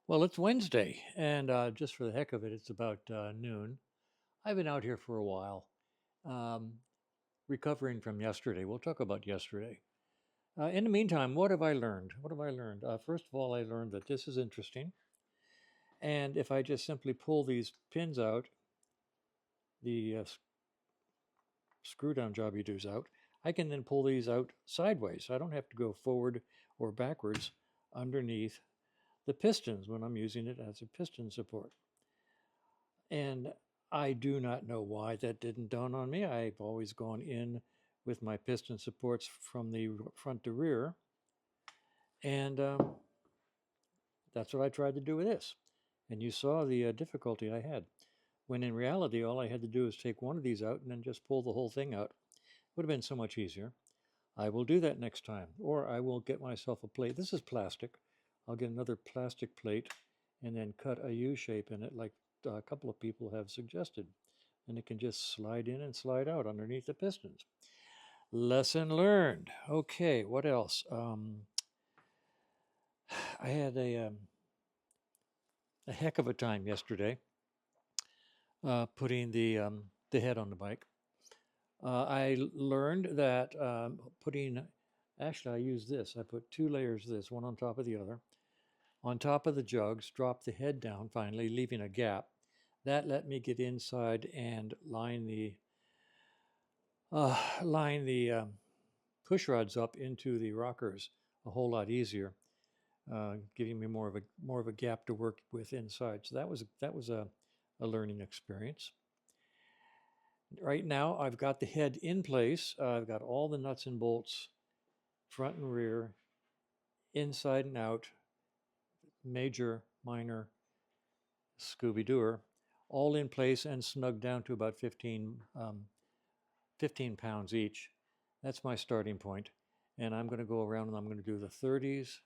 Well, it's Wednesday, and just for the heck of it, it's about noon. I've been out here for a while, um, recovering from yesterday. We'll talk about yesterday. In the meantime, what have I learned? What have I learned? First of all, I learned that this is interesting. And if I just simply pull these pins out, the screw down job you do is out, I can then pull these out sideways. I don't have to go forward or backwards underneath the pistons when I'm using it as a piston support. And I do not know why that didn't dawn on me. I've always gone in with my piston supports from the front to rear. And that's what I tried to do with this. And you saw the difficulty I had. When in reality, all I had to do is take one of these out and then just pull the whole thing out. Would have been so much easier. I will do that next time. Or I will get myself a plate. This is plastic. I'll get another plastic plate and then cut a U shape in it like a couple of people have suggested. And it can just slide in and slide out underneath the pistons. Lesson learned. Okay, what else? I had a heck of a time yesterday putting the head on the bike. I learned that actually, I used this. I put two layers of this, one on top of the other. On top of the jugs, drop the head down finally, leaving a gap. That let me get inside and line the push rods up into the rockers a whole lot easier, giving me more of a gap to work with inside. So that was a learning experience. Right now, I've got the head in place. I've got all the nuts and bolts, front and rear, inside and out, major, minor, Scooby-Dooer, all in place and snugged down to about 15 pounds each. That's my starting point. And I'm going to go around and I'm going to do the 30s,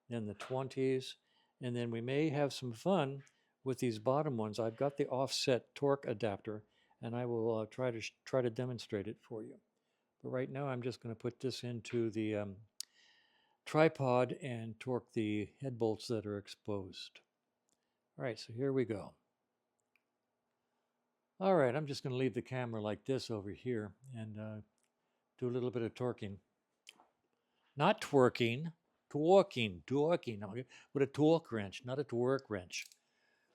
then the 20s, and then we may have some fun with these bottom ones. I've got the offset torque adapter, and I will try to demonstrate it for you. But right now, I'm just going to put this into the tripod and torque the head bolts that are exposed. All right, so here we go. All right, I'm just going to leave the camera like this over here and do a little bit of torquing. Not twerking, torquing, with a torque wrench, not a torque wrench.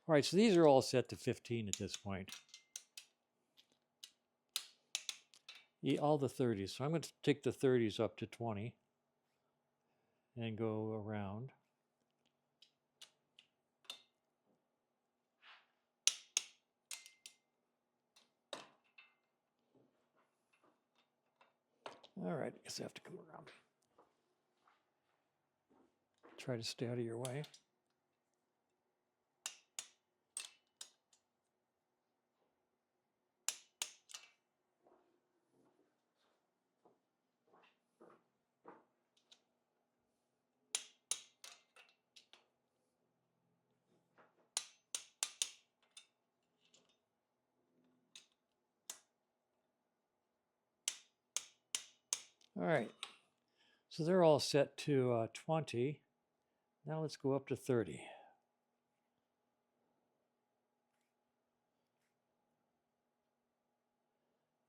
All right, so these are all set to 15 at this point. All the 30s. So I'm going to take the 30s up to 20 and go around. All right, I guess I have to come around. Try to stay out of your way. All right, so they're all set to 20. Now let's go up to 30.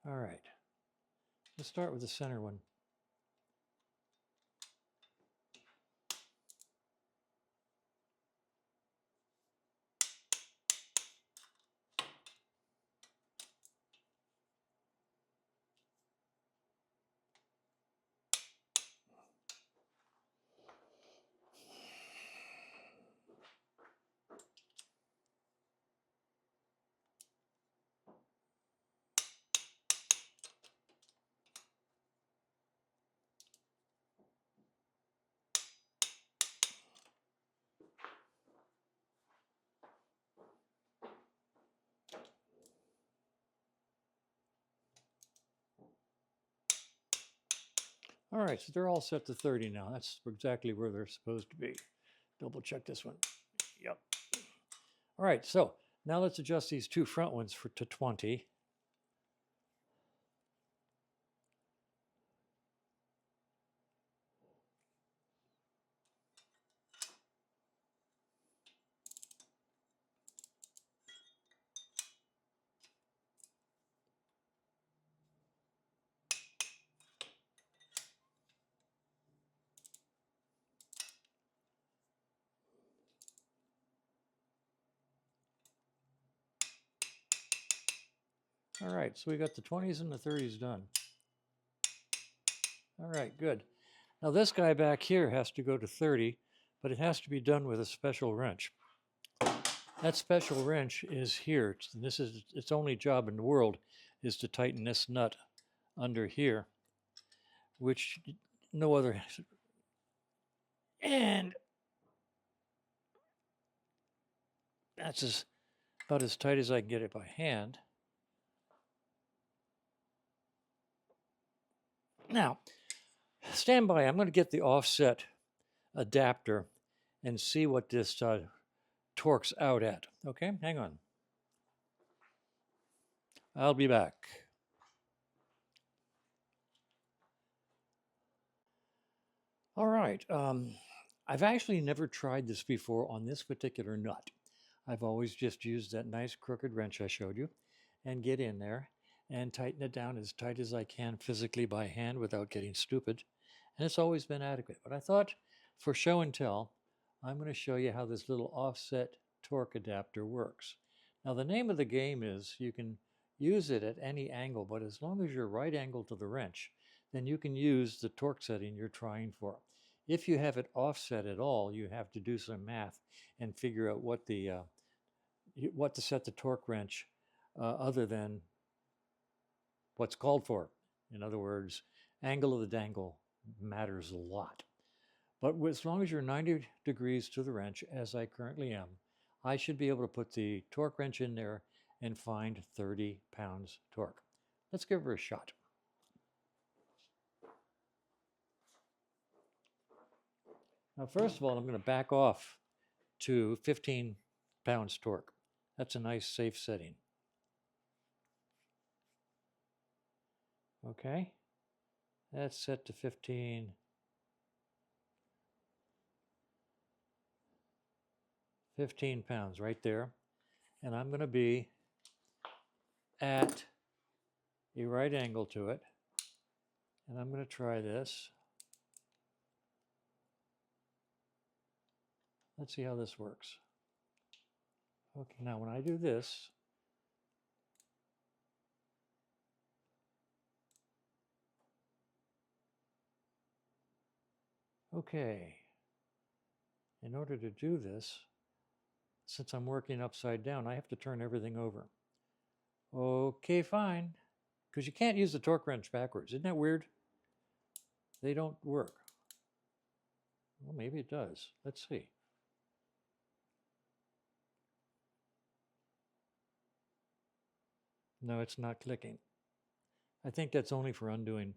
All right, let's start with the center one. All right, so they're all set to 30 now. That's exactly where they're supposed to be. Double check this one. Yep. All right, so now let's adjust these two front ones to 20. All right, so we got the 20s and the 30s done. All right, good. Now this guy back here has to go to 30, but it has to be done with a special wrench. That special wrench is here. This is its only job in the world is to tighten this nut under here, which no other. And that's about as tight as I can get it by hand. Now, stand by. I'm going to get the offset adapter and see what this torques out at. Okay, hang on. I'll be back. All right. I've actually never tried this before on this particular nut. I've always just used that nice crooked wrench I showed you and get in there and tighten it down as tight as I can physically by hand without getting stupid. And it's always been adequate. But I thought for show and tell, I'm going to show you how this little offset torque adapter works. Now the name of the game is you can use it at any angle, but as long as you're right angle to the wrench, then you can use the torque setting you're trying for. If you have it offset at all, you have to do some math and figure out what to set the torque wrench other than what's called for. In other words, angle of the dangle matters a lot. But as long as you're 90 degrees to the wrench, as I currently am, I should be able to put the torque wrench in there and find 30 pounds torque. Let's give her a shot. Now, first of all, I'm going to back off to 15 pounds torque. That's a nice safe setting. Okay, that's set to 15 pounds right there. And I'm going to be at a right angle to it. And I'm going to try this. Let's see how this works. Okay, now when I do this, okay, in order to do this, since I'm working upside down, I have to turn everything over. Okay, fine. Because you can't use the torque wrench backwards. Isn't that weird? They don't work. Well, maybe it does. Let's see. No, it's not clicking. I think that's only for undoing.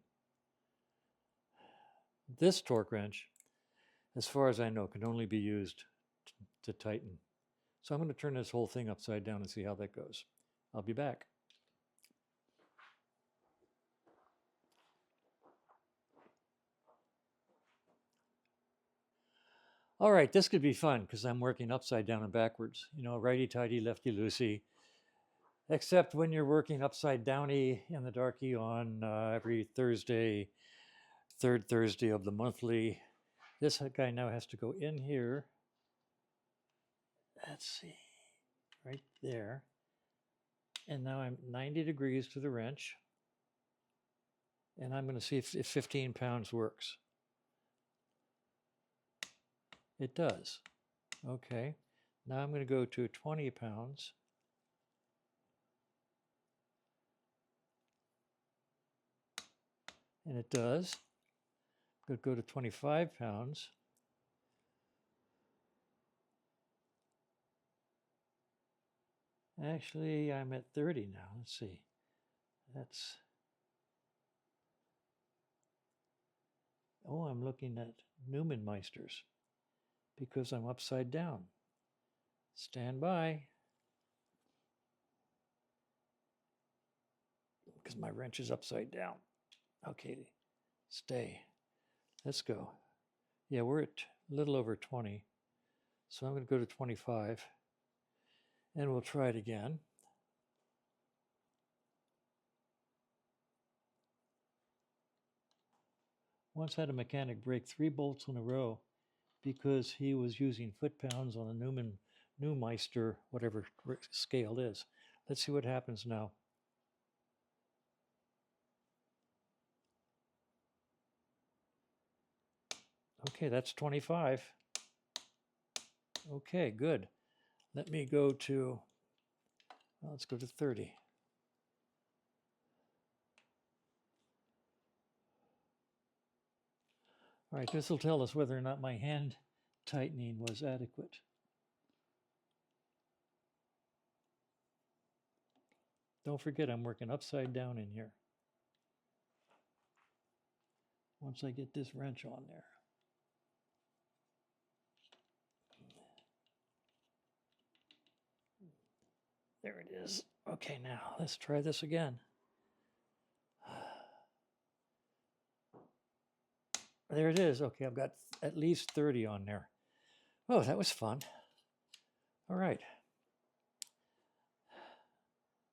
This torque wrench, as far as I know, can only be used to tighten. So I'm going to turn this whole thing upside down and see how that goes. I'll be back. All right, this could be fun because I'm working upside down and backwards. You know, righty-tighty, lefty-loosey. Except when you're working upside downy in the darky on every Thursday, third Thursday of the monthly. This guy now has to go in here. Let's see, right there. And now I'm 90 degrees to the wrench. And I'm going to see if 15 pounds works. It does. Okay. Now I'm going to go to 20 pounds. And it does. I'm going to go to 25 pounds. Actually, I'm at 30 now. Let's see. That's... Oh, I'm looking at Newman Meisters because I'm upside down. Stand by. Because my wrench is upside down. Okay, stay. Let's go. Yeah, we're at a little over 20. So I'm going to go to 25. And we'll try it again. Once had a mechanic break 3 bolts in a row because he was using foot-pounds on a Neumeister, whatever scale is. Let's see what happens now. Okay, that's 25. Okay, good. Let me go to, well, let's go to 30. All right, this will tell us whether or not my hand tightening was adequate. Don't forget, I'm working upside down in here. Once I get this wrench on there. There it is. Okay, now let's try this again. There it is. Okay, I've got at least 30 on there. Oh, that was fun. All right.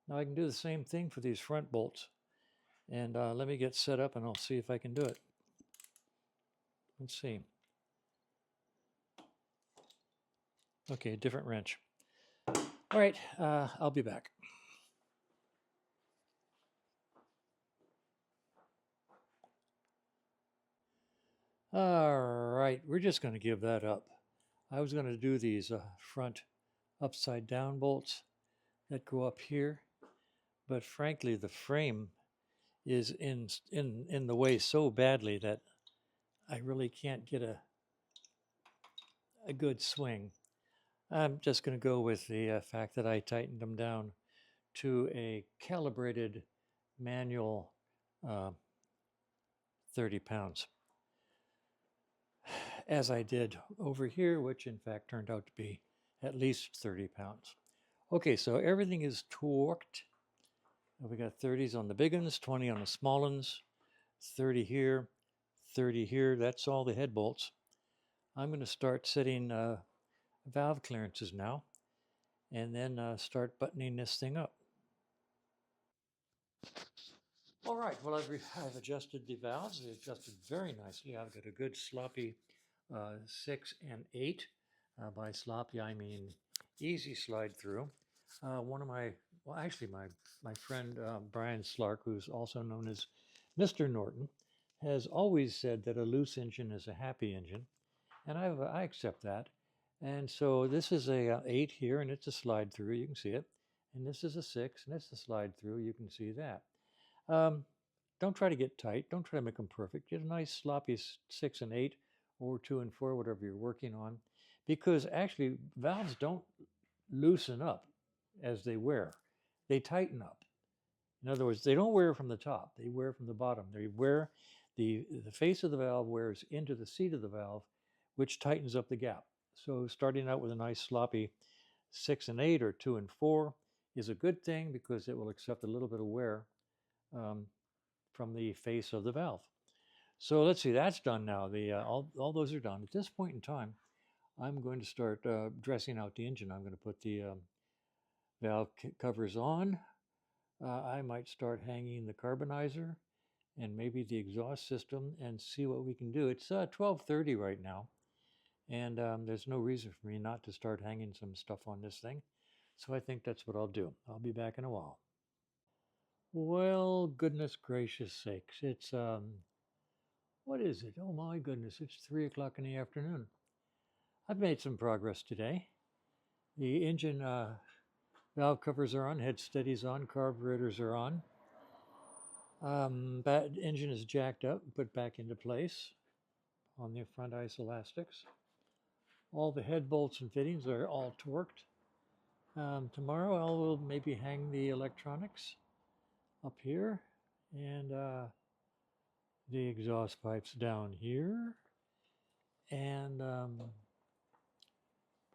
Now I can do the same thing for these front bolts. And let me get set up and I'll see if I can do it. Let's see. Okay, different wrench. All right, I'll be back. All right, we're just going to give that up. I was going to do these front upside down bolts that go up here, but frankly, the frame is in the way so badly that I really can't get a good swing. I'm just going to go with the fact that I tightened them down to a calibrated manual 30 pounds, as I did over here, which in fact turned out to be at least 30 pounds. Okay, so everything is torqued. We got 30s on the big ones, 20 on the small ones, 30 here, 30 here. That's all the head bolts. I'm going to start setting valve clearances now, and then start buttoning this thing up. All right, well, I've adjusted the valves. They adjusted very nicely. I've got a good sloppy 6 and 8. By sloppy, I mean easy slide through. One of my, well, actually, my friend Brian Slark, who's also known as Mr. Norton, has always said that a loose engine is a happy engine, and I accept that. And so this is a 8 here, and it's a slide through. You can see it. And this is a 6, and it's a slide through. You can see that. Don't try to get tight. Don't try to make them perfect. Get a nice sloppy 6 and 8 or 2 and 4, whatever you're working on. Because actually, valves don't loosen up as they wear. They tighten up. In other words, they don't wear from the top. They wear from the bottom. They wear, the face of the valve wears into the seat of the valve, which tightens up the gap. So starting out with a nice sloppy 6 and 8 or 2 and 4 is a good thing because it will accept a little bit of wear from the face of the valve. So let's see, that's done now. All those are done. At this point in time, I'm going to start dressing out the engine. I'm going to put the valve covers on. I might start hanging the carbonizer and maybe the exhaust system and see what we can do. It's 12:30 right now, and there's no reason for me not to start hanging some stuff on this thing. So I think that's what I'll do. I'll be back in a while. Well, goodness gracious sakes, it's what is it? Oh my goodness, it's 3 o'clock in the afternoon. I've made some progress today. The engine valve covers are on, head steady's on, carburetors are on. That engine is jacked up, put back into place on the front iso-elastics. All the head bolts and fittings are all torqued. Tomorrow I will maybe hang the electronics up here and the exhaust pipes down here. And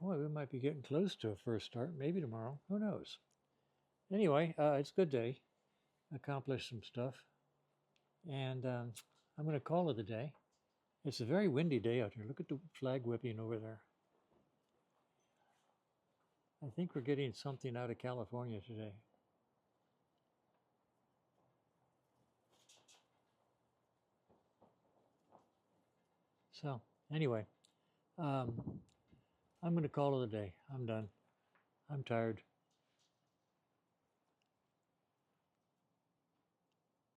boy, we might be getting close to a first start. Maybe tomorrow. Who knows? Anyway, it's a good day. Accomplished some stuff. And I'm going to call it a day. It's a very windy day out here. Look at the flag whipping over there. I think we're getting something out of California today. So, anyway, I'm going to call it a day. I'm done. I'm tired.